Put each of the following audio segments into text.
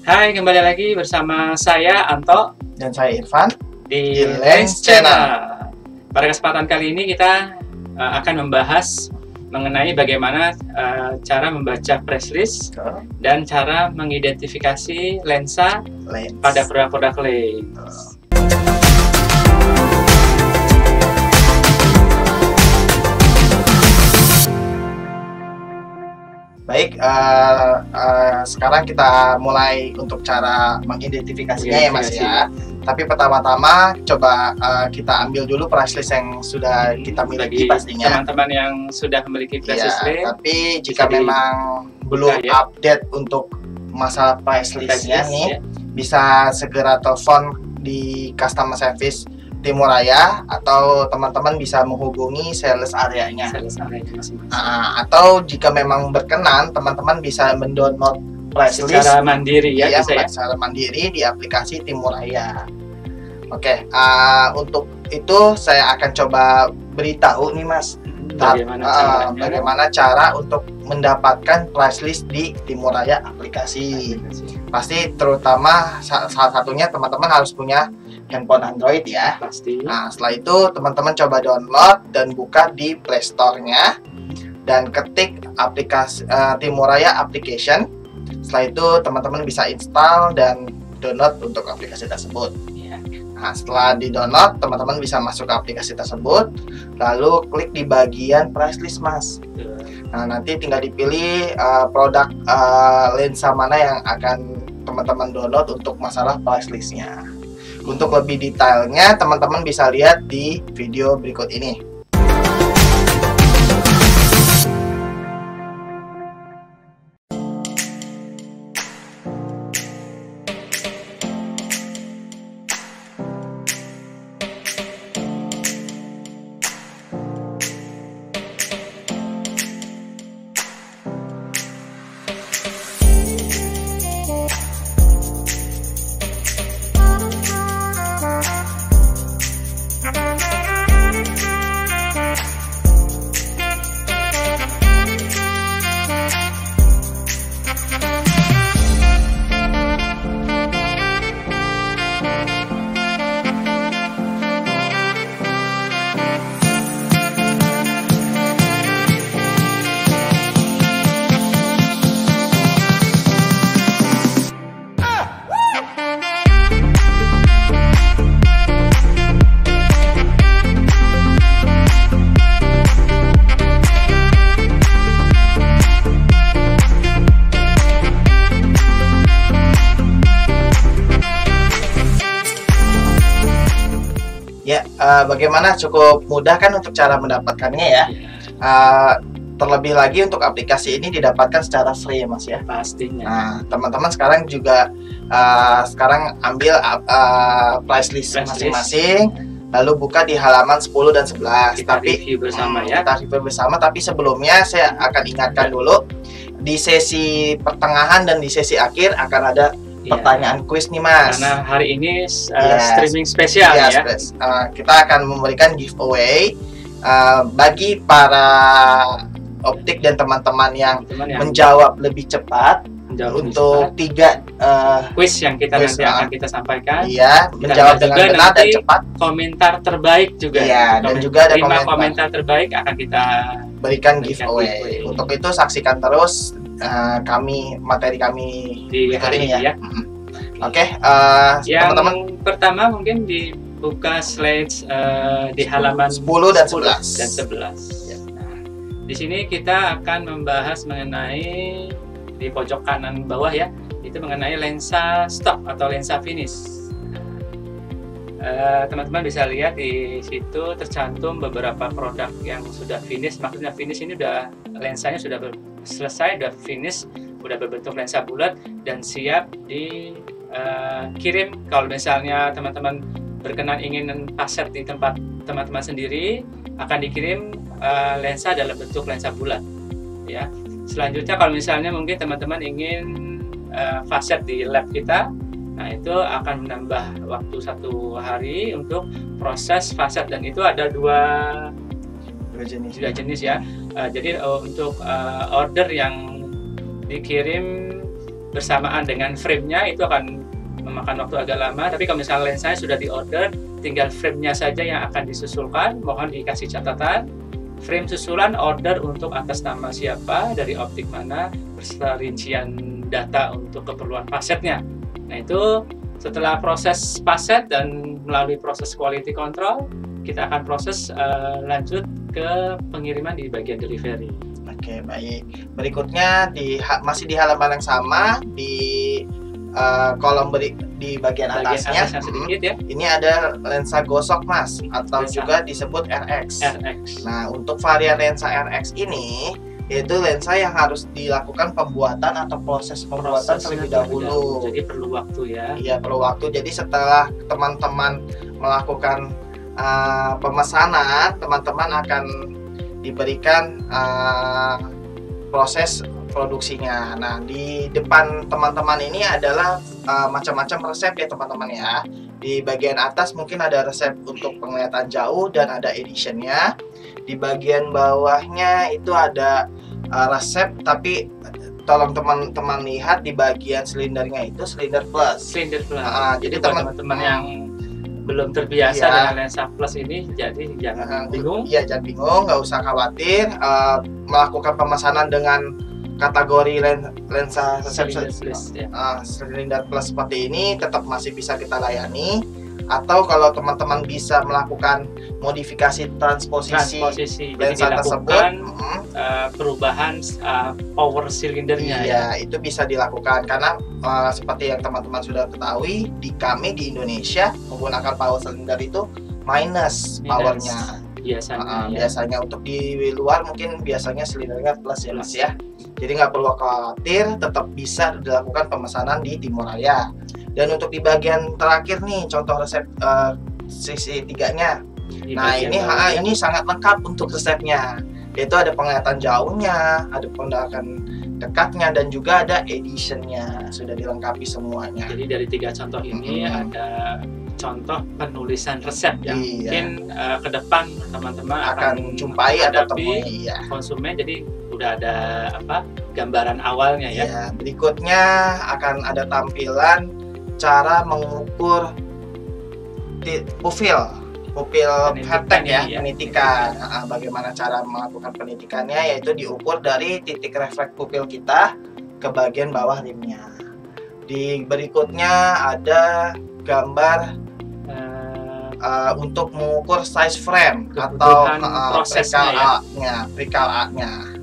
Hai, kembali lagi bersama saya Anto dan saya Irfan di Lens Channel. Pada kesempatan kali ini kita akan membahas mengenai bagaimana cara membaca press list dan cara mengidentifikasi lensa pada produk-produk lens. Baik, sekarang kita mulai untuk cara mengidentifikasinya ya Mas ya. Tapi pertama-tama coba kita ambil dulu price list yang sudah kita miliki pastinya. Teman-teman yang sudah memiliki price list. Tapi jika memang belum update untuk masalah price listnya nih, bisa segera telepon di customer service Timur Raya atau teman-teman bisa menghubungi sales areanya. Atau jika memang berkenan, teman-teman bisa mendownload price list secara mandiri ya, secara mandiri di aplikasi Timur Raya. Oke, untuk itu saya akan coba beritahu nih Mas, bagaimana cara untuk mendapatkan price list di Timur Raya aplikasi. Pasti terutama salah satunya teman-teman harus punya handphone Android ya. Pasti. Nah, setelah itu teman-teman coba download dan buka di Play Store-nya dan ketik aplikasi Timur Raya application. Setelah itu teman-teman bisa install dan download untuk aplikasi tersebut. Nah, setelah di-download, teman-teman bisa masuk ke aplikasi tersebut, lalu klik di bagian price list Mas. Nah, nanti tinggal dipilih produk lensa mana yang akan teman-teman download untuk masalah price listnya. Untuk lebih detailnya, teman-teman bisa lihat di video berikut ini. Ya, bagaimana cukup mudah kan untuk cara mendapatkannya ya. Terlebih lagi untuk aplikasi ini didapatkan secara free ya Mas ya. Pastinya. Nah, teman-teman sekarang juga sekarang ambil price list masing-masing, lalu buka di halaman 10 dan 11. Kita review bersama ya. Kita review bersama, tapi sebelumnya saya akan ingatkan dulu di sesi pertengahan dan di sesi akhir akan ada pertanyaan kuis nih Mas. Karena hari ini streaming spesial ya. Kita akan memberikan giveaway bagi para optik dan teman-teman yang menjawab lebih cepat untuk 3 kuis yang kita nanti akan kita sampaikan. Iya, menjawab dengan benar dan cepat. Komentar terbaik juga. Iya, dan juga ada komentar terbaik akan kita berikan giveaway. Untuk itu saksikan terus materi kami di hari ini ya. Oke, teman-teman pertama mungkin dibuka slides di halaman 10 dan 11. Nah, di sini kita akan membahas mengenai di pojok kanan bawah ya, itu mengenai lensa stok atau lensa finish. Teman-teman bisa lihat di situ tercantum beberapa produk yang sudah finish. Maksudnya finish ini udah lensanya sudah selesai, udah finish, udah berbentuk lensa bulat dan siap dikirim. Kalau misalnya teman-teman berkenan ingin paset di tempat teman-teman sendiri, akan dikirim lensa dalam bentuk lensa bulat ya. Selanjutnya kalau misalnya mungkin teman-teman ingin facet di lab kita, nah itu akan menambah waktu 1 hari untuk proses facet, dan itu ada dua jenis ya. Jadi untuk order yang dikirim bersamaan dengan frame-nya itu akan memakan waktu agak lama. Tapi kalau misalnya lensanya sudah diorder, tinggal frame-nya saja yang akan disusulkan. Mohon dikasih catatan, frame susulan order untuk atas nama siapa, dari optik mana, beserta rincian data untuk keperluan pasetnya. Nah itu setelah proses paset dan melalui proses quality control, kita akan proses lanjut ke pengiriman di bagian delivery. Oke, baik. Berikutnya masih di halaman yang sama, di kolom di bagian atasnya sedikit ya. Ini ada lensa gosok Mas, atau juga disebut RX. Nah, untuk varian lensa RX ini yaitu lensa yang harus dilakukan pembuatan atau proses pembuatan terlebih dahulu. Jadi perlu waktu ya. Iya, perlu waktu. Jadi setelah teman-teman melakukan pemesanan, teman-teman akan diberikan proses produksinya. Nah, di depan teman-teman ini adalah macam-macam resep ya teman-teman ya. Di bagian atas mungkin ada resep untuk penglihatan jauh dan ada editionnya. Di bagian bawahnya itu ada resep, tapi tolong teman-teman lihat di bagian silindernya itu silinder plus. Jadi teman-teman yang belum terbiasa dengan lensa plus ini, jadi jangan bingung. Iya, jangan bingung, nggak usah khawatir. Melakukan pemesanan dengan kategori lensa silinder plus seperti ini tetap masih bisa kita layani. Atau kalau teman-teman bisa melakukan modifikasi transposisi lensa tersebut, perubahan power silindernya ya itu bisa dilakukan karena seperti yang teman-teman sudah ketahui, kami di Indonesia menggunakan power silinder itu minus powernya biasanya. Untuk di luar mungkin biasanya silindernya plus ya Mas ya. Jadi nggak perlu khawatir, tetap bisa dilakukan pemesanan di Timur Raya. Dan untuk di bagian terakhir nih, contoh resep sisi tiganya. Nah ini sangat lengkap untuk resepnya. Yaitu ada penglihatan jauhnya, ada penglihatan dekatnya, dan juga ada editionnya. Sudah dilengkapi semuanya. Jadi dari 3 contoh ini ada contoh penulisan resep yang mungkin ke depan teman-teman akan jumpai atau temui konsumen. Jadi udah ada gambaran awalnya ya. Berikutnya akan ada tampilan cara mengukur pupil vertek ya, penitikan. Bagaimana cara melakukan penitikannya, yaitu diukur dari titik refleks pupil kita ke bagian bawah rimnya. Di berikutnya ada gambar untuk mengukur size frame atau perikal A-nya.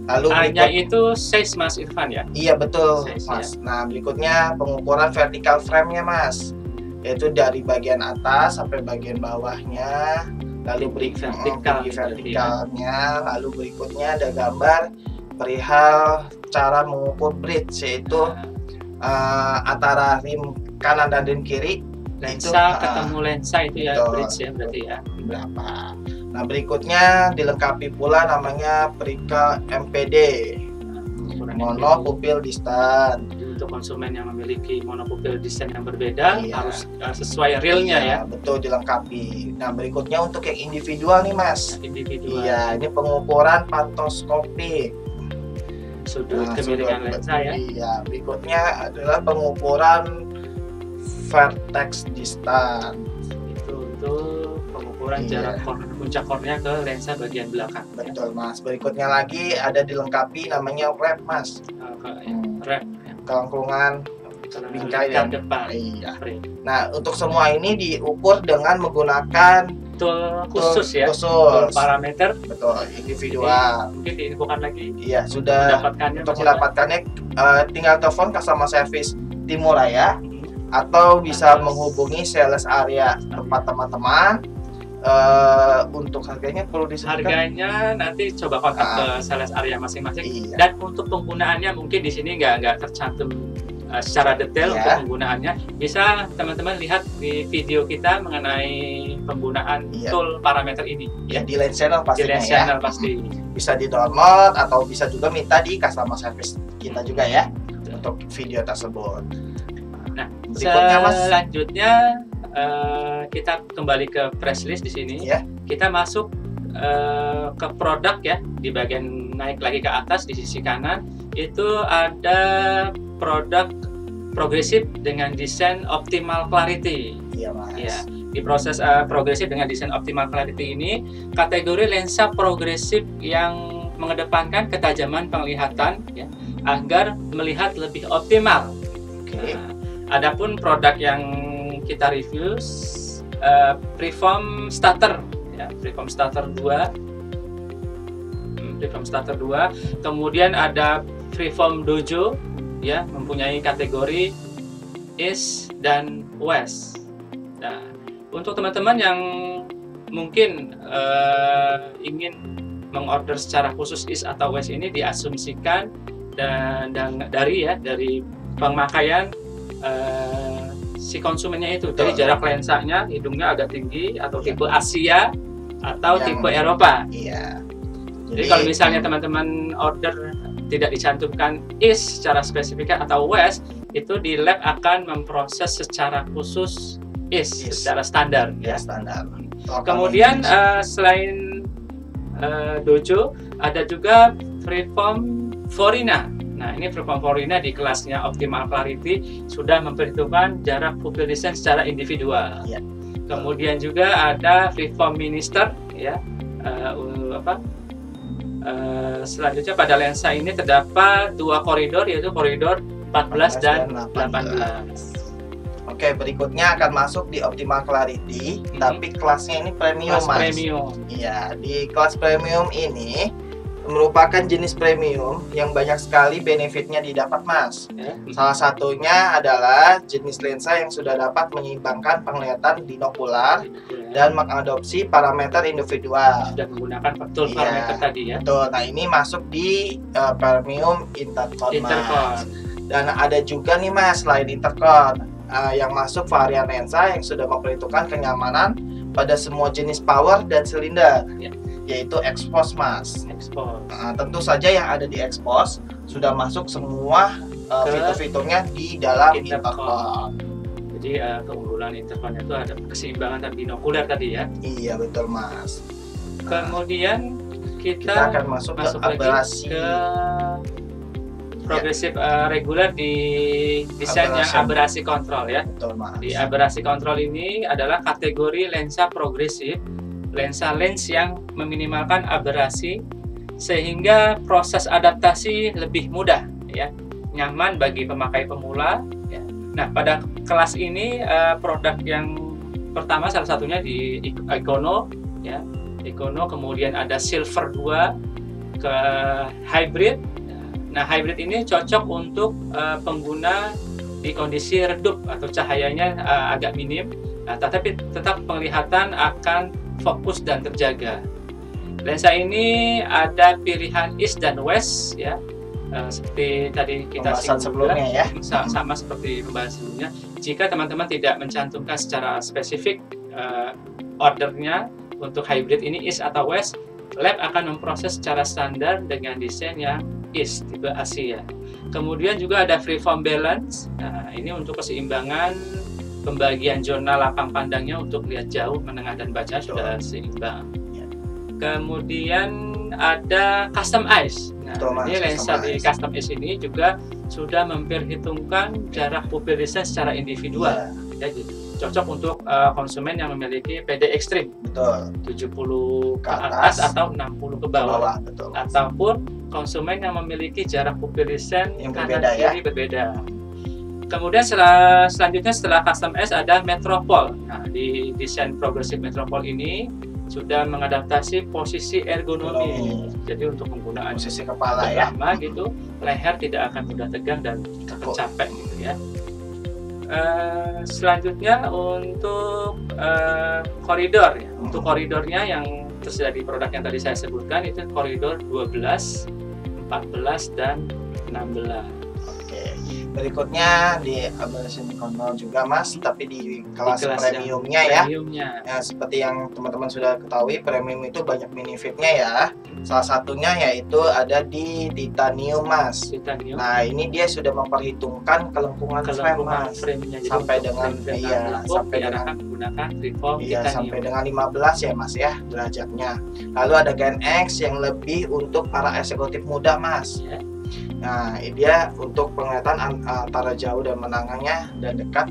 Lalu A-nya itu size Mas Irfan ya? Iya betul Mas. Nah berikutnya pengukuran vertical frame-nya Mas, yaitu dari bagian atas sampai bagian bawahnya. Lalu vertikalnya. Lalu berikutnya ada gambar perihal cara mengukur bridge, yaitu antara rim kanan dan rim kiri. Lensa ketemu lensa itu ya, bridge ya berarti ya. Berapa? Nah berikutnya dilengkapi pula namanya perikal MPD, monopupil distance. Untuk konsumen yang memiliki monopupil distance yang berbeda harus sesuai realnya ya. Betul, dilengkapi. Nah berikutnya untuk yang individual nih Mas. Individual. Ini pengukuran pantoskopik. Sudut kemiringan lensa ya. Iya. Berikutnya adalah pengukuran vertex distance. Itu untuk pengukuran jarak puncak kornea ke lensa bagian belakang. Betul Mas. Berikutnya lagi ada dilengkapi namanya wrap Mas. Wrap. Kelengkungan bingkai yang depan. Nah untuk semua ini diukur dengan menggunakan tool khusus ya. Tool parameter. Betul, individual. Mungkin diinfokan lagi. Iya sudah. Untuk mendapatkannya tinggal telepon customer service Timur Raya. Atau bisa menghubungi sales area tempat teman-teman. Untuk harganya perlu disebutkan. Harganya nanti coba kontak ke sales area masing-masing. Dan untuk penggunaannya mungkin di sini nggak tercantum secara detail untuk penggunaannya. Bisa teman-teman lihat di video kita mengenai penggunaan tool parameter ini. Di Lens Channel pastinya. Di Lens Channel pasti. Bisa di-download atau bisa juga minta di customer service kita juga ya untuk video tersebut. Nah, selanjutnya kita kembali ke press list di sini. Kita masuk ke produk ya, di bagian naik lagi ke atas di sisi kanan itu ada produk progresif dengan desain optimal clarity. Iya Mas. Ya, di proses progresif dengan desain optimal clarity ini, kategori lensa progresif yang mengedepankan ketajaman penglihatan ya, agar melihat lebih optimal. Oke. Nah, adapun produk yang kita review Freeform Starter ya, Freeform Starter 2. Freeform Starter 2. Kemudian ada Freeform Dojo ya, mempunyai kategori East dan West. Nah, untuk teman-teman yang mungkin ingin mengorder secara khusus East atau West ini diasumsikan dan dari pemakaian si konsumennya itu. Jadi jarak lensanya, hidungnya agak tinggi atau tipe Asia atau tipe Eropa. Iya. Jadi kalau misalnya teman-teman order tidak dicantumkan East secara spesifik atau West, itu di lab akan memproses secara khusus East secara standar. Ya, standar. Kemudian selain Dojo, ada juga Freeform Forina. Nah, ini Freeform Forina di kelasnya Optimal Clarity sudah memperhitungkan jarak pupil desain secara individual. Ya. Kemudian juga ada Freeform Minister, ya. Selanjutnya pada lensa ini terdapat dua koridor, yaitu koridor 14 dan 18. Oke, berikutnya akan masuk di Optimal Clarity, tapi kelasnya ini premium, kelas Mas. Premium. Iya, di kelas premium ini merupakan jenis premium yang banyak sekali benefitnya didapat, Mas. Ya. Salah satunya adalah jenis lensa yang sudah dapat menyeimbangkan penglihatan binokular dan mengadopsi parameter individual. Sudah menggunakan betul parameter tadi ya. Betul. Nah, ini masuk di premium intercon, Mas. Dan ada juga nih, Mas, selain intercon yang masuk varian lensa yang sudah memperhitungkan kenyamanan pada semua jenis power dan silinder, yaitu expose, Mas. Tentu saja yang ada di expose sudah masuk semua fitur-fiturnya di dalam intercon. Jadi keunggulan intercon itu ada keseimbangan binokular tadi ya. Iya, betul, Mas. Kemudian kita akan masuk ke lagi aberasi ke progresif reguler di desain yang aberasi kontrol ya. Betul, Mas. Di aberasi kontrol ini adalah kategori lensa progresif, lensa lens yang meminimalkan aberasi sehingga proses adaptasi lebih mudah ya, nyaman bagi pemakai pemula ya. Nah, pada kelas ini produk yang pertama salah satunya di Econo ya. Econo, kemudian ada Silver 2 ke Hybrid. Nah, hybrid ini cocok untuk pengguna di kondisi redup atau cahayanya agak minim, tetapi tetap penglihatan akan fokus dan terjaga. Lensa ini ada pilihan East dan West ya, seperti tadi kita sebelumnya ya, sama seperti pembahasan sebelumnya. Jika teman-teman tidak mencantumkan secara spesifik ordernya untuk hybrid ini East atau West, lab akan memproses secara standar dengan desain yang East tipe Asia. Kemudian juga ada Freeform Balance. Nah, ini untuk keseimbangan pembagian zona lapang pandangnya untuk lihat jauh, menengah dan baca sudah seimbang. Kemudian ada Custom Eyes. Nah, ini lensa di Custom Eyes ini juga sudah memperhitungkan jarak pupil desain secara individual. Jadi cocok untuk konsumen yang memiliki PD ekstrim. Betul. 70 ke atas atau 60 ke bawah. Betul. Ataupun konsumen yang memiliki jarak pupil desain yang kanan berbeda kiri berbeda. Kemudian selanjutnya setelah Custom S ada Metropole. Nah, di desain progresif Metropole ini sudah mengadaptasi posisi ergonomi. Jadi untuk penggunaan posisi kepala ya, gitu, leher tidak akan mudah tegang dan capek gitu ya. Selanjutnya untuk koridor ya. Untuk koridornya yang tersedia di produk yang tadi saya sebutkan itu koridor 12, 14 dan 16. Oke. Berikutnya di aberration control juga, Mas, tapi di kelas premiumnya ya. Ya, seperti yang teman-teman sudah ketahui, premium itu banyak benefitnya ya. Salah satunya yaitu ada di titanium, Mas. Titanium. Nah, ini dia sudah memperhitungkan kelengkungan frame, Mas. Sampai dengan sampai dengan menggunakan Freeform sampai dengan 15 ya, Mas ya, derajatnya. Lalu ada Gen X yang lebih untuk para eksekutif muda, Mas. Nah, ini dia untuk penglihatan antara jauh dan menengahnya dan dekat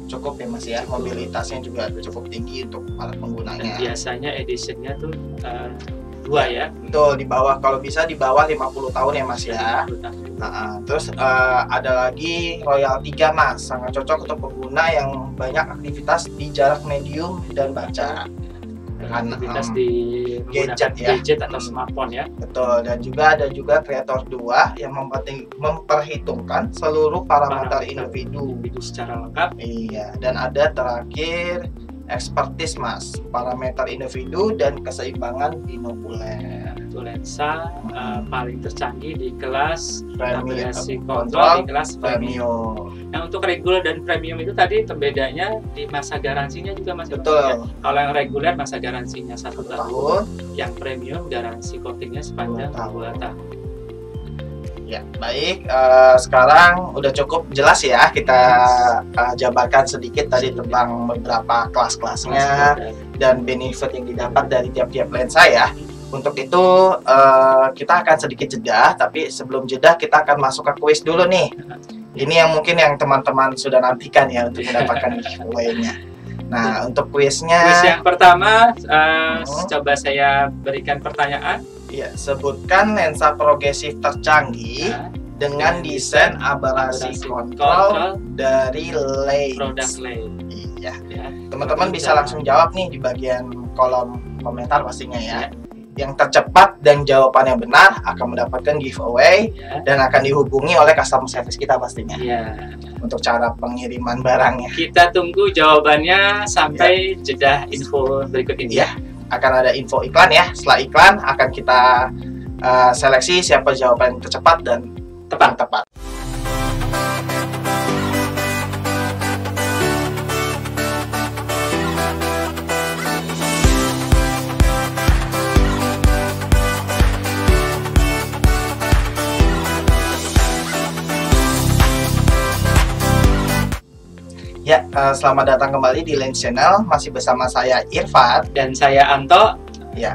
cukup ya Mas ya. Mobilitasnya juga cukup tinggi untuk para Dan penggunanya. biasanya editionnya tuh 2 ya. Betul, di bawah, kalau bisa di bawah 50 tahun ya Mas ya. Terus ada lagi Royal 3 Mas, sangat cocok untuk pengguna yang banyak aktivitas di jarak medium dan baca. Aktivitas di gadget menggunakan ya. gadget atau smartphone ya. Betul, dan juga ada juga Creator 2 yang memperhitungkan seluruh parameter individu. Secara lengkap. Iya, dan ada terakhir Expertise Mas, parameter individu dan keseimbangan binokuler. Itu lensa paling tercanggih di kelas navigasi Control kontrol di kelas premium. Nah, untuk reguler dan premium itu tadi pembedanya di masa garansinya juga Mas. Betul. Ya. Kalau yang reguler masa garansinya 1 tahun, Tahun. yang premium garansi coatingnya sepanjang 2 tahun. Ya, baik. Sekarang udah cukup jelas ya kita jabarkan sedikit tadi tentang beberapa kelas-kelasnya dan benefit yang didapat dari tiap-tiap lensa ya. Untuk itu kita akan sedikit jeda, tapi sebelum jeda kita akan masuk ke kuis dulu nih. Ini yang mungkin yang teman-teman sudah nantikan ya untuk mendapatkan giveaway-nya. Nah, untuk kuisnya. Kuis yang pertama, coba saya berikan pertanyaan. Ya, sebutkan lensa progresif tercanggih dengan desain aberrasi kontrol dari produk Lens. lain. Iya. Ya. Teman-teman bisa langsung jawab nih di bagian kolom komentar pastinya ya. Yang tercepat dan jawabannya benar akan mendapatkan giveaway dan akan dihubungi oleh customer service kita pastinya. Ya. Untuk cara pengiriman barangnya. Kita tunggu jawabannya sampai jeda info berikut ini ya. Akan ada info iklan ya. Setelah iklan akan kita seleksi siapa jawaban yang tercepat dan tepat. Ya, selamat datang kembali di Lens Channel. Masih bersama saya Irfan dan saya Anto. Ya,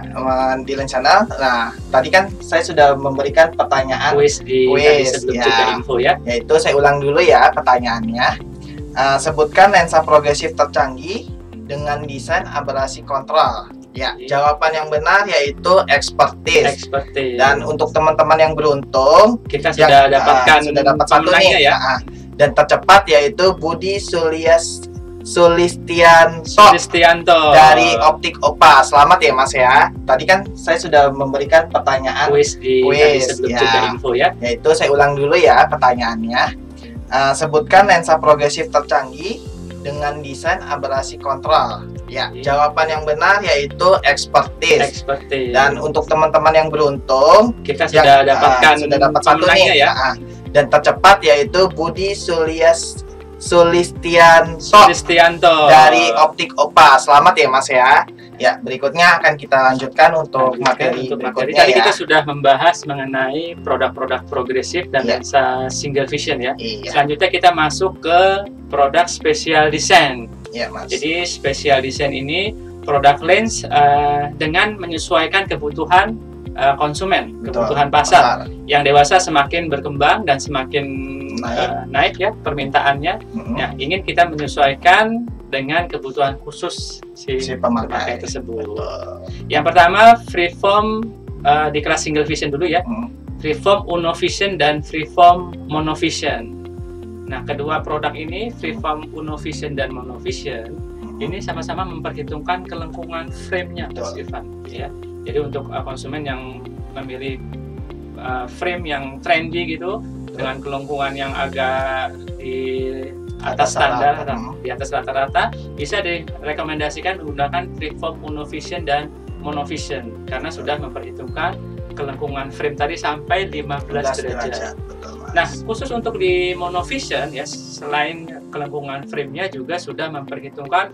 di Lens Channel. Nah, tadi kan saya sudah memberikan pertanyaan Kuis sebelum jeda info ya. Yaitu saya ulang dulu ya pertanyaannya. Sebutkan lensa progresif tercanggih dengan desain aberrasi kontrol. Ya, jawaban yang benar yaitu Expertise. Dan untuk teman-teman yang beruntung, kita sudah dapat satu nih ya. Dan tercepat yaitu Budi Sulistianto dari Optik Opa. Selamat ya Mas ya. Tadi kan saya sudah memberikan pertanyaan kuis sebelum jeda info ya. Yaitu saya ulang dulu ya pertanyaannya. Sebutkan lensa progresif tercanggih dengan desain aberrasi kontrol. Ya, jawaban yang benar yaitu Expertise. Dan untuk teman-teman yang beruntung, kita sudah dapat satu nih ya. Dan tercepat yaitu Budi Sulistianto dari Optik Opa. Selamat ya Mas ya. Ya, berikutnya akan kita lanjutkan untuk materi berikutnya. Tadi kita sudah membahas mengenai produk-produk progresif dan lensa single vision ya. Selanjutnya kita masuk ke produk special design. Ya, Mas. Jadi special design ini produk lens dengan menyesuaikan kebutuhan konsumen, kebutuhan pasar. Yang dewasa semakin berkembang dan semakin naik ya permintaannya. Nah, ingin kita menyesuaikan dengan kebutuhan khusus si pemakai tersebut. Yang pertama freeform di kelas single vision dulu ya. Freeform Unovision dan freeform Monovision. Nah, kedua produk ini freeform Unovision dan Monovision ini sama-sama memperhitungkan kelengkungan frame-nya, Mas Irfan. Ya. Jadi untuk konsumen yang memilih frame yang trendy gitu dengan kelengkungan yang agak di atas standar, di atas rata-rata, bisa direkomendasikan menggunakan freeform Unovision dan Monovision karena sudah memperhitungkan kelengkungan frame tadi sampai 15 derajat. Nah, khusus untuk di Monovision ya, selain kelengkungan frame-nya juga sudah memperhitungkan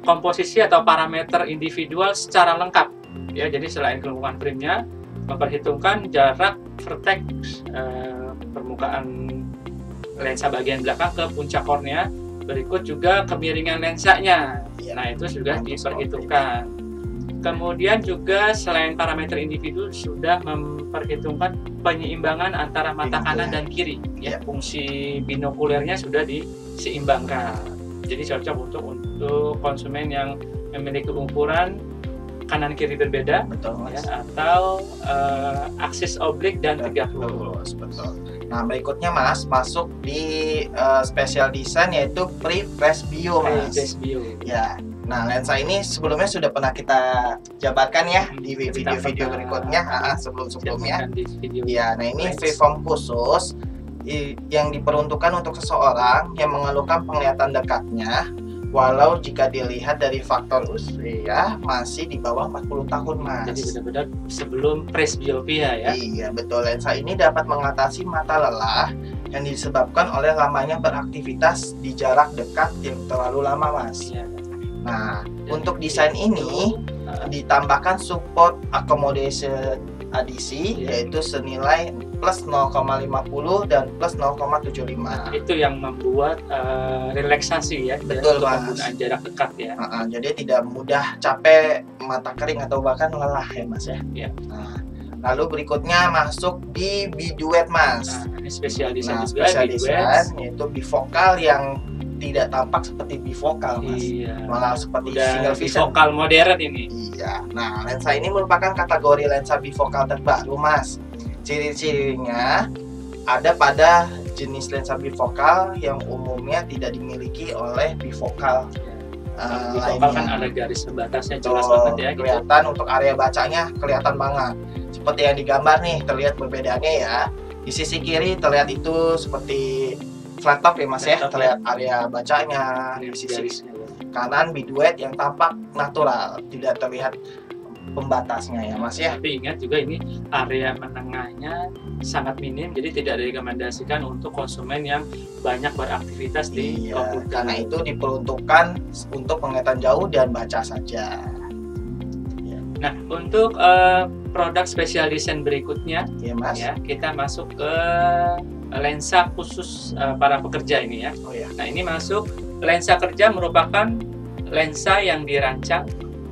komposisi atau parameter individual secara lengkap ya. Jadi selain kelengkungan frame-nya, memperhitungkan jarak vertex permukaan lensa bagian belakang ke puncak kornea, berikut juga kemiringan lensanya. Nah, itu sudah diperhitungkan. Kemudian juga selain parameter individu sudah memperhitungkan penyeimbangan antara mata kanan dan kiri. Ya, fungsi binokulernya sudah diseimbangkan. Jadi cocok untuk konsumen yang memiliki ukuran kanan kiri berbeda, betul, Mas. Ya, atau aksis oblik dan tegak lurus. Betul. Nah, berikutnya Mas masuk di special design yaitu pre-presbio, Mas. Ya. Nah, lensa ini sebelumnya sudah pernah kita jabarkan ya di video-video berikutnya, sebelum-sebelumnya. Ya, nah ini freeform khusus yang diperuntukkan untuk seseorang yang mengeluhkan penglihatan dekatnya walau jika dilihat dari faktor usia masih di bawah 40 tahun, Mas. Jadi benar-benar sebelum presbiopia ya. Iya, betul. Lensa ini dapat mengatasi mata lelah yang disebabkan oleh lamanya beraktivitas di jarak dekat yang terlalu lama, Mas. Iya. Nah, untuk desain ini ditambahkan support accommodation adisi yaitu senilai plus 0,50 dan plus 0,75. Itu yang membuat relaksasi ya. Betul, untuk Mas. penggunaan jarak dekat ya. Jadi tidak mudah capek, mata kering atau bahkan lelah ya, Mas ya. Ya. Nah, lalu berikutnya masuk di biduet, Mas. Nah, ini spesial design juga, spesial design yaitu bifokal yang tidak tampak seperti bifokal, Mas. Iya. Malah seperti Udah single vision. bifokal modern ini. Iya. Nah, lensa ini merupakan kategori lensa bifokal terbaru, Mas. Ciri-cirinya ada pada jenis lensa bifokal yang umumnya tidak dimiliki oleh bifokal Bifokal kan ada garis pembatasnya jelas banget ya. Kelihatan untuk area bacanya kelihatan banget. Seperti yang digambar nih, terlihat perbedaannya ya. Di sisi kiri terlihat itu seperti flat top ya, Mas ya. Terlihat area bacanya. Di sisi kanan biduet yang tampak natural, tidak terlihat pembatasnya ya, Mas ya. Tapi ingat juga ini area menengahnya sangat minim, jadi tidak direkomendasikan untuk konsumen yang banyak beraktivitas di komputer. Karena itu diperuntukkan untuk penglihatan jauh dan baca saja. Nah, untuk produk special design berikutnya, ya, Mas. Ya, kita masuk ke lensa khusus para pekerja ini ya. Oh, ya. Nah, ini masuk lensa kerja merupakan lensa yang dirancang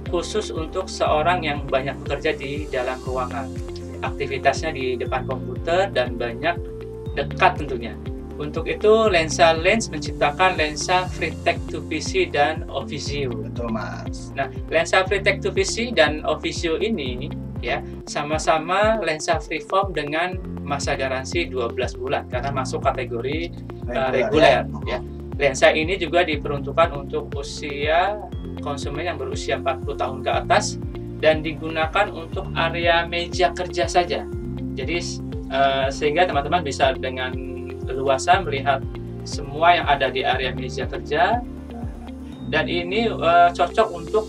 khusus untuk seorang yang banyak bekerja di dalam ruangan. Aktivitasnya di depan komputer dan banyak dekat tentunya. Untuk itu lensa lens menciptakan lensa Freetech 2PC dan Ovisio. Betul, Mas. Nah, lensa Freetech 2PC dan Ovisio ini ya sama-sama lensa freeform dengan masa garansi 12 bulan karena masuk kategori reguler ya. Lensa ini juga diperuntukkan untuk usia konsumen yang berusia 40 tahun ke atas dan digunakan untuk area meja kerja saja. Jadi sehingga teman-teman bisa dengan leluasa melihat semua yang ada di area meja kerja, dan ini cocok untuk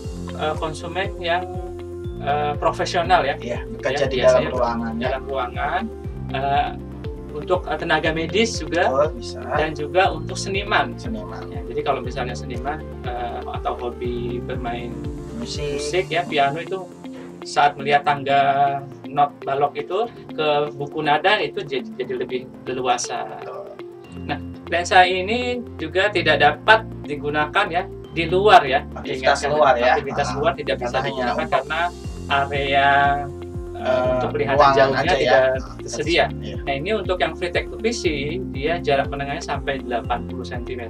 konsumen yang profesional ya. Iya, bekerja di dalam ruangan. Dalam ruangan. Untuk tenaga medis juga, bisa. Dan juga untuk seniman. Ya, jadi kalau misalnya seniman atau hobi bermain musik ya, piano itu saat melihat tangga not balok itu ke buku nada itu jadi lebih leluasa. Nah, lensa ini juga tidak dapat digunakan ya di luar ya. Aktivitas luar ya. Aktivitas luar tidak bisa digunakan karena area untuk kelihatan jauhnya tidak tersedia. Nah, ini untuk yang Freetech 2PC dia jarak pandangnya sampai 80 cm.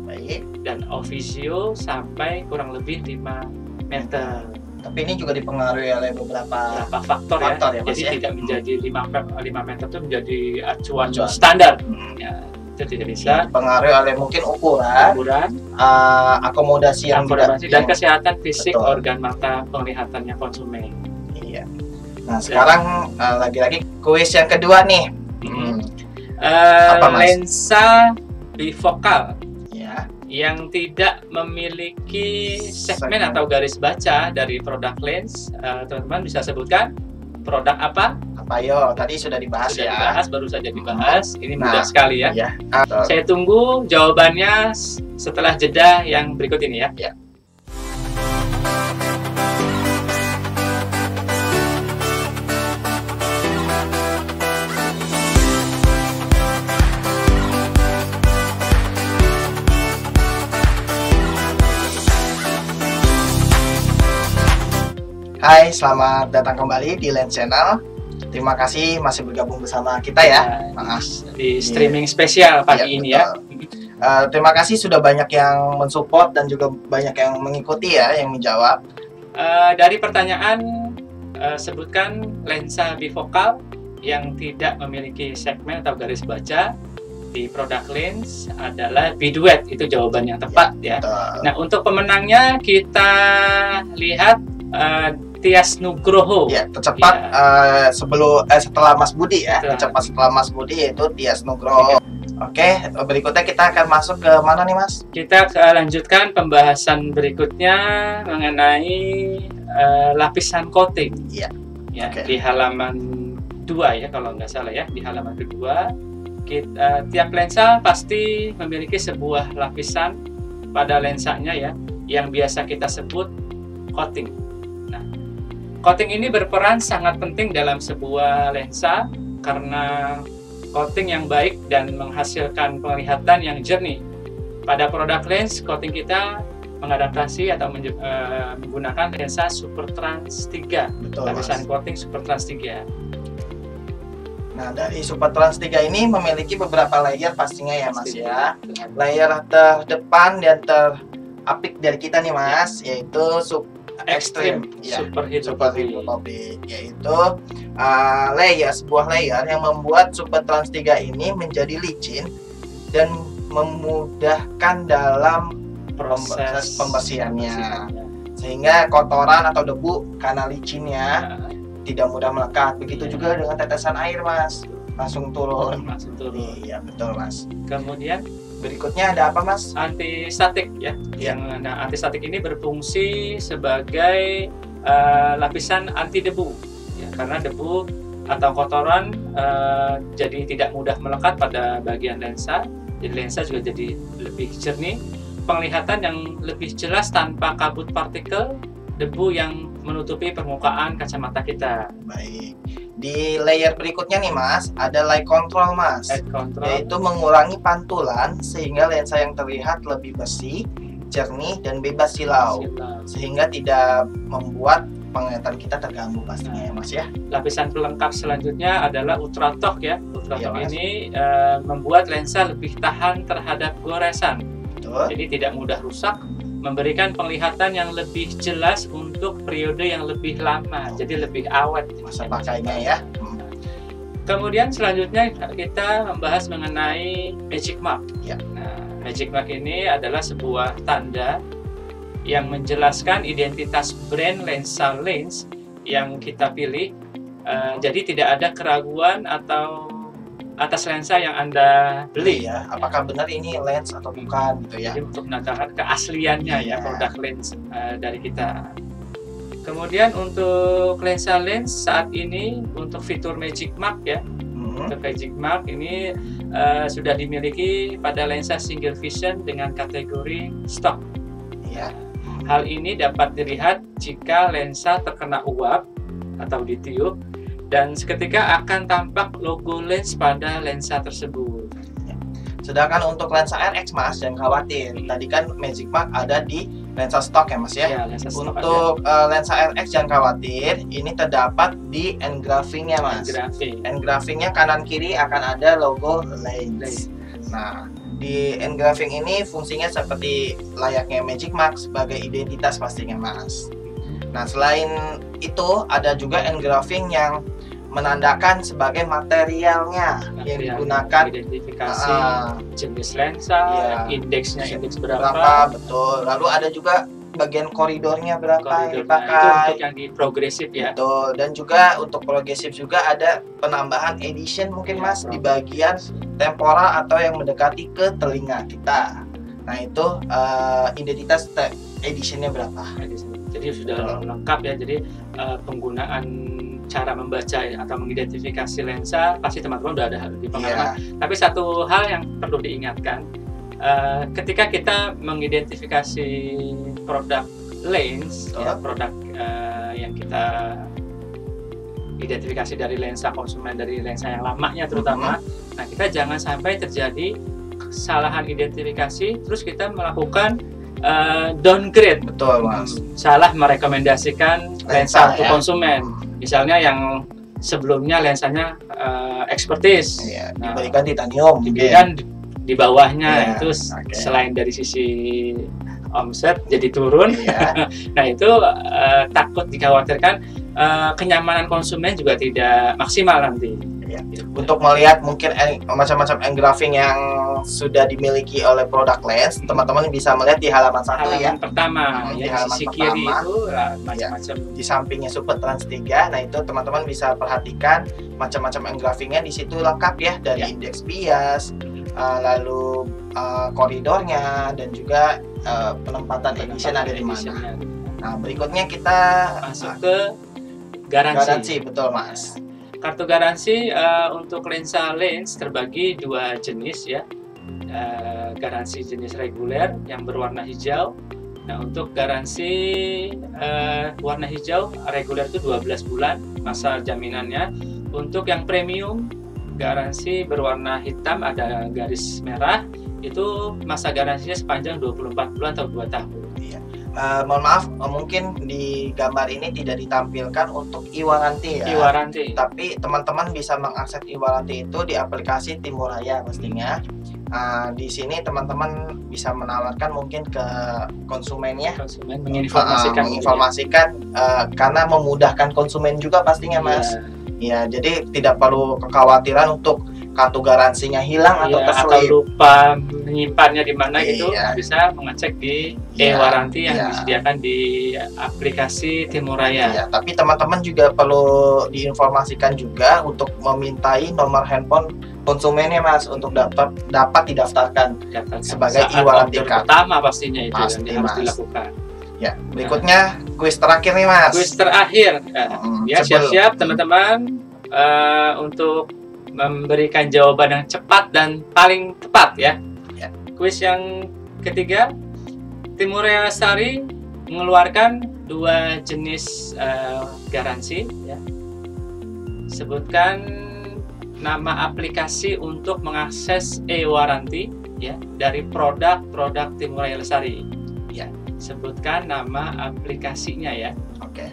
Baik. Dan Ovisio sampai kurang lebih 5 meter. Tapi ini juga dipengaruhi oleh beberapa faktor ya. Mas, jadi ya? tidak menjadi 5 meter itu menjadi acuan standar. Ya, itu tidak bisa. Dipengaruhi oleh mungkin ukuran, akomodasi yang dan kesehatan fisik organ mata penglihatannya konsumen. Iya. Nah, sekarang lagi-lagi kuis yang kedua nih. Apa, Mas? Lensa bifokal ya, yang tidak memiliki segmen atau garis baca dari produk lens. Teman-teman bisa sebutkan produk apa? Apa yo? Tadi sudah dibahas baru saja dibahas. Ini mudah sekali ya. Iya. Saya tunggu jawabannya setelah jeda yang berikut ini ya. Ya. Hai, selamat datang kembali di Lens Channel. Terima kasih masih bergabung bersama kita ya. Di streaming spesial pagi ini ya. Terima kasih sudah banyak yang mensupport dan juga banyak yang mengikuti ya, yang menjawab. Dari pertanyaan, sebutkan lensa bifokal yang tidak memiliki segmen atau garis baca di produk lens adalah biduet. Itu jawaban yang tepat ya. Nah, untuk pemenangnya kita lihat Tias Nugroho. Ya, tercepat setelah Mas Budi ya. Tercepat setelah Mas Budi yaitu Tias Nugroho. Oke, berikutnya kita akan masuk ke mana nih Mas? Kita lanjutkan pembahasan berikutnya mengenai lapisan coating. Iya. Ya, di halaman 2 ya kalau nggak salah ya, di halaman kedua. Tiap lensa pasti memiliki sebuah lapisan pada lensanya ya, yang biasa kita sebut coating. Nah, coating ini berperan sangat penting dalam sebuah lensa karena coating yang baik dan menghasilkan penglihatan yang jernih. Pada produk lens, coating kita mengadaptasi atau menggunakan lensa Super Trans 3. Betul, lapisan Mas. coating Super Trans 3. Nah, dari Super Trans 3 ini memiliki beberapa layer pastinya ya Mas ya. Layer terdepan dan terapik dari kita nih Mas, yaitu Extreme ya, Super hydrophobic, yaitu sebuah layer yang membuat Super Trans 3 ini menjadi licin dan memudahkan dalam proses pembersihannya, sehingga kotoran atau debu karena licinnya tidak mudah melekat. Begitu juga dengan tetesan air Mas, langsung turun. Iya betul Mas. Kemudian berikutnya ada apa Mas? Antistatik ya. Nah, antistatik ini berfungsi sebagai lapisan anti debu ya, karena debu atau kotoran jadi tidak mudah melekat pada bagian lensa. Jadi lensa juga jadi lebih jernih, penglihatan yang lebih jelas tanpa kabut partikel debu yang menutupi permukaan kacamata kita. Baik. Di layer berikutnya nih Mas, ada light control Mas, yaitu mengurangi pantulan sehingga lensa yang terlihat lebih bersih, jernih dan bebas silau, sehingga tidak membuat penglihatan kita terganggu pastinya ya Mas ya. Lapisan pelengkap selanjutnya adalah Ultratok ya. Ultratok ini membuat lensa lebih tahan terhadap goresan. Betul. Jadi tidak mudah rusak, memberikan penglihatan yang lebih jelas untuk periode yang lebih lama, jadi lebih awet masa pakainya ya. Kemudian selanjutnya kita membahas mengenai Magic Mark. Ya. Nah, Magic Mark ini adalah sebuah tanda yang menjelaskan identitas brand lensa lens yang kita pilih. Jadi tidak ada keraguan atau atas lensa yang Anda beli ya, apakah benar ini lens atau bukan gitu ya. Jadi untuk menandakan keasliannya ya produk lens dari kita. Kemudian untuk lensa lens saat ini untuk fitur Magic Mark ya. Untuk Magic Mark ini sudah dimiliki pada lensa single vision dengan kategori stock. Ya. Hal ini dapat dilihat jika lensa terkena uap atau ditiup, dan seketika akan tampak logo lens pada lensa tersebut. Sedangkan untuk lensa RX Mas, jangan khawatir. Tadi kan Magic Mark ada di lensa stok ya Mas ya. Untuk lensa RX jangan khawatir, ini terdapat di engravingnya Mas. Engravingnya kanan kiri akan ada logo lens. Nah, di engraving ini fungsinya seperti layaknya Magic Mark sebagai identitas pastinya Mas. Nah, selain itu ada juga engraving yang menandakan sebagai materialnya yang digunakan, identifikasi jenis lensa, indeksnya indeks berapa, betul. Lalu ada juga bagian koridornya berapa yang dipakai. Itu untuk yang di progresif ya. Betul. Dan juga untuk progresif juga ada penambahan edition mungkin Mas di bagian temporal atau yang mendekati ke telinga kita. Nah itu identitas editionnya berapa? Jadi sudah lengkap ya. Jadi penggunaan cara membaca atau mengidentifikasi lensa pasti teman-teman udah ada di pengalaman. Tapi satu hal yang perlu diingatkan, ketika kita mengidentifikasi produk lens, produk yang kita identifikasi dari lensa konsumen, dari lensa yang lamanya terutama, nah kita jangan sampai terjadi kesalahan identifikasi terus kita melakukan downgrade. Betul Mas. Salah merekomendasikan lensa untuk konsumen. Misalnya yang sebelumnya lensanya expertise. Iya, diberikan titanium. Diberikan di bawahnya itu oke. selain dari sisi omset jadi turun. Iya. Nah itu takut dikhawatirkan kenyamanan konsumen juga tidak maksimal nanti. Ya. Untuk melihat mungkin macam-macam engraving yang sudah dimiliki oleh produk lens, teman-teman bisa melihat di halaman 1 ya. Pertama, di ya, halaman sisi pertama, kiri itu macam-macam. Di sampingnya Super Trans 3. Nah, itu teman-teman bisa perhatikan macam-macam engravingnya di situ lengkap ya, dari indeks bias, lalu koridornya, dan juga penempatan edition ada di mana. Nah, berikutnya kita masuk ke garansi. Betul, Mas. Kartu garansi untuk lensa lens terbagi 2 jenis ya. Garansi jenis reguler yang berwarna hijau. Nah, untuk garansi warna hijau reguler itu 12 bulan masa jaminannya. Untuk yang premium garansi berwarna hitam ada garis merah, itu masa garansinya sepanjang 24 bulan atau 2 tahun. Iya. Mohon maaf, mungkin di gambar ini tidak ditampilkan untuk e-warranty ya. E-warranty. Tapi teman-teman bisa mengakses e-warranty itu di aplikasi Timuraya pastinya. Di sini teman-teman bisa menawarkan mungkin ke konsumennya, menginformasikan karena memudahkan konsumen juga pastinya, Mas. Ya, jadi tidak perlu kekhawatiran untuk kartu garansinya hilang atau terselip atau lupa menyimpannya di mana gitu, bisa mengecek di e-warranty yang disediakan di aplikasi Timuraya. Iya, tapi teman-teman juga perlu diinformasikan juga untuk memintai nomor handphone konsumennya, Mas, untuk dapat didaftarkan sebagai e-warranty card. Pertama pastinya itu pasti, yang harus dilakukan. Ya, berikutnya kuis terakhir nih, Mas. Kuis terakhir. Ya, siap-siap teman-teman untuk memberikan jawaban yang cepat dan paling tepat ya. Kuis yang ketiga, Timuraya Lestari mengeluarkan 2 jenis garansi ya. Sebutkan nama aplikasi untuk mengakses e-warranty ya dari produk Timuraya Lestari. Ya, sebutkan nama aplikasinya ya. Oke.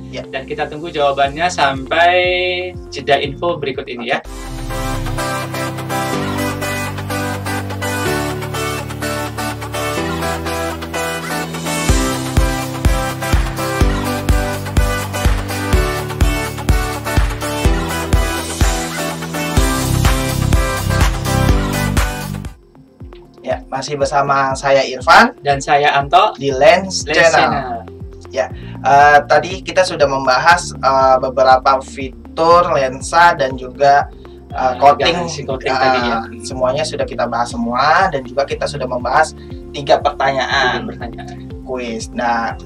Ya. Dan kita tunggu jawabannya sampai jeda info berikut ini ya. Ya, masih bersama saya Irfan dan saya Anto di Lens Channel. Ya, tadi kita sudah membahas beberapa fitur lensa dan juga coating tadi ya. Semuanya sudah kita bahas semua, dan juga kita sudah membahas 3 pertanyaan kuis. Nah,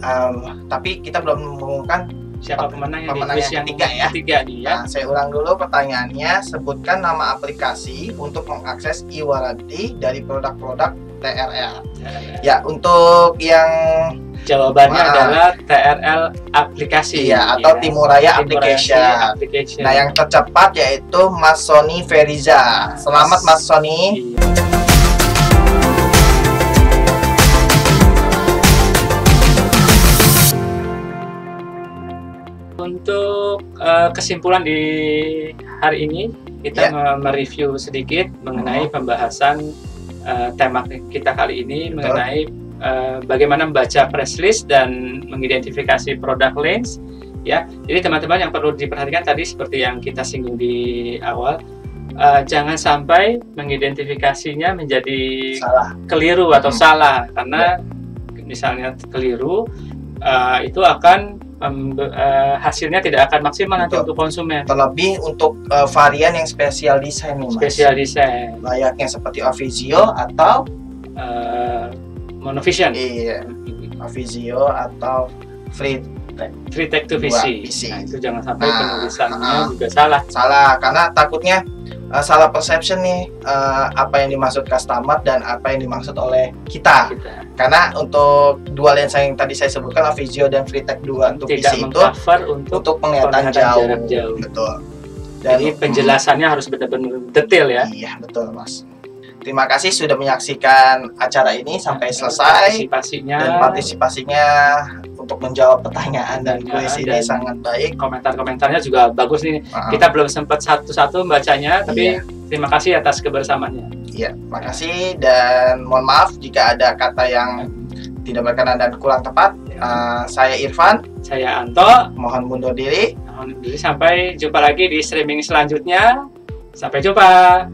tapi kita belum mengumumkan siapa pemenang yang ketiga nih ya. Nah, saya ulang dulu pertanyaannya. Sebutkan nama aplikasi untuk mengakses e-warranty dari produk-produk TRL. Ya, untuk yang jawabannya adalah TRL aplikasi atau Timuraya application. Nah, yang tercepat yaitu Mas Sony Feriza. Selamat Mas Sony. Untuk kesimpulan di hari ini kita mereview sedikit mengenai pembahasan tema kita kali ini. Betul. Mengenai bagaimana membaca press list dan mengidentifikasi produk lens ya. Jadi teman-teman yang perlu diperhatikan tadi seperti yang kita singgung di awal, jangan sampai mengidentifikasinya menjadi keliru atau salah, karena misalnya keliru itu akan hasilnya tidak akan maksimal nanti untuk konsumen. Terlebih untuk varian yang spesial design nih, Mas. Spesial design layaknya seperti Avizio atau Monovision. Iya, Avizio atau Freetech 2 VC. Nah, itu jangan sampai penulisannya juga salah, karena takutnya salah perception nih, apa yang dimaksud customer dan apa yang dimaksud oleh kita. Karena untuk 2 lensa yang tadi saya sebutkan, Avizio dan Freetech 2 untuk VC itu untuk penglihatan jauh. Betul. Jadi penjelasannya harus benar-benar detail ya. Iya, betul, Mas. Terima kasih sudah menyaksikan acara ini sampai selesai. Dan partisipasinya untuk menjawab pertanyaan dan Ya, kuis ini dan sangat baik. komentar-komentarnya juga bagus nih. Kita belum sempat satu-satu membacanya, tapi terima kasih atas kebersamaannya. Iya, makasih dan mohon maaf jika ada kata yang tidak berkenan dan kurang tepat. Saya Irfan, Saya Anto. mohon mundur diri. Sampai jumpa lagi di streaming selanjutnya. Sampai jumpa.